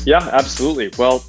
Yeah, absolutely. Well,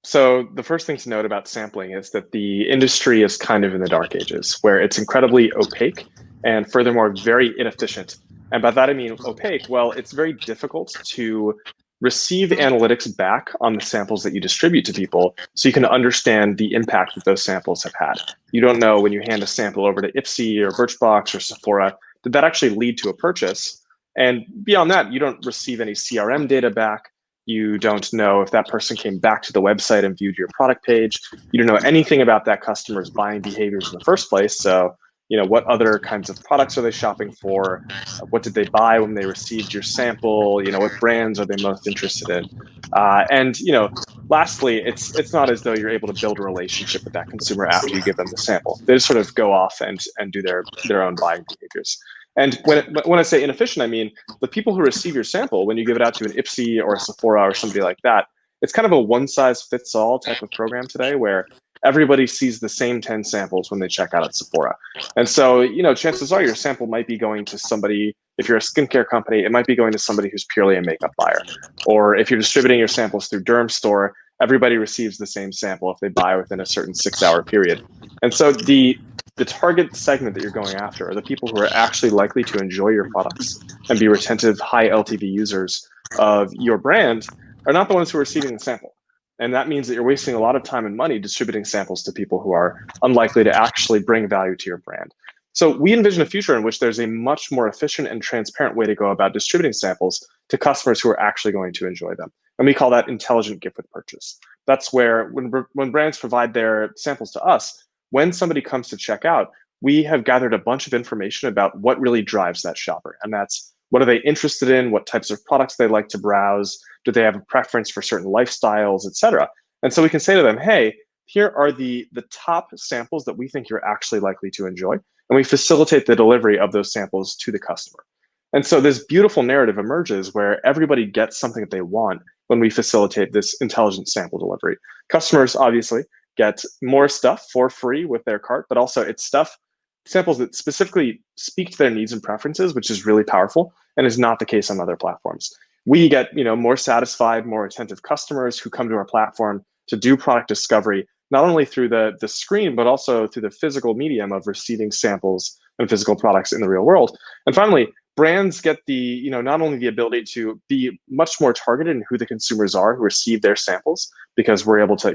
so the first thing to note about sampling is that the industry is kind of in the dark ages, where it's incredibly opaque and furthermore very inefficient. And by that I mean opaque. Well, it's very difficult to receive analytics back on the samples that you distribute to people so you can understand the impact that those samples have had. You don't know when you hand a sample over to Ipsy or Birchbox or Sephora, did that actually lead to a purchase? And beyond that, you don't receive any CRM data back. You don't know if that person came back to the website and viewed your product page. You don't know anything about that customer's buying behaviors in the first place. So, what other kinds of products are they shopping for? What did they buy when they received your sample? What brands are they most interested in? And lastly, it's not as though you're able to build a relationship with that consumer after you give them the sample. They just sort of go off and do their own buying behaviors. And when I say inefficient, I mean the people who receive your sample, when you give it out to an Ipsy or a Sephora or somebody like that, it's kind of a one-size-fits-all type of program today where everybody sees the same 10 samples when they check out at Sephora. And so, chances are your sample might be going to somebody, if you're a skincare company, it might be going to somebody who's purely a makeup buyer. Or if you're distributing your samples through Derm Store, everybody receives the same sample if they buy within a certain 6-hour period. And so the target segment that you're going after are the people who are actually likely to enjoy your products and be retentive, high LTV users of your brand are not the ones who are receiving the sample. And that means that you're wasting a lot of time and money distributing samples to people who are unlikely to actually bring value to your brand. So we envision a future in which there's a much more efficient and transparent way to go about distributing samples to customers who are actually going to enjoy them. And we call that intelligent gift with purchase. That's where when brands provide their samples to us, when somebody comes to check out, we have gathered a bunch of information about what really drives that shopper. And that's what are they interested in, what types of products they like to browse, do they have a preference for certain lifestyles, et cetera. And so we can say to them, hey, here are the top samples that we think you're actually likely to enjoy. And we facilitate the delivery of those samples to the customer. And so this beautiful narrative emerges where everybody gets something that they want when we facilitate this intelligent sample delivery. Customers obviously get more stuff for free with their cart, but also it's samples that specifically speak to their needs and preferences, which is really powerful and is not the case on other platforms. We get more satisfied, more attentive customers who come to our platform to do product discovery, not only through the screen, but also through the physical medium of receiving samples and physical products in the real world. And finally, brands get not only the ability to be much more targeted in who the consumers are who receive their samples, because we're able to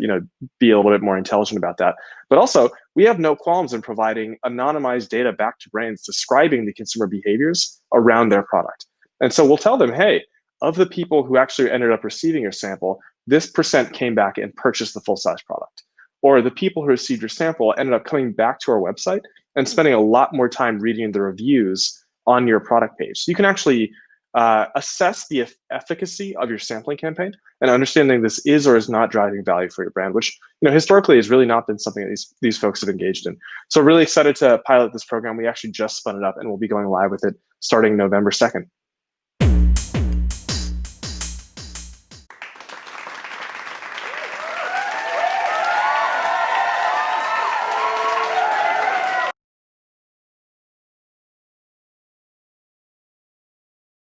be a little bit more intelligent about that, but also we have no qualms in providing anonymized data back to brands describing the consumer behaviors around their product. And so we'll tell them, hey, of the people who actually ended up receiving your sample, this percent came back and purchased the full-size product. Or the people who received your sample ended up coming back to our website and spending a lot more time reading the reviews on your product page. So you can actually assess the efficacy of your sampling campaign and understanding this is or is not driving value for your brand, which historically has really not been something that these folks have engaged in. So really excited to pilot this program. We actually just spun it up and we'll be going live with it starting November 2nd.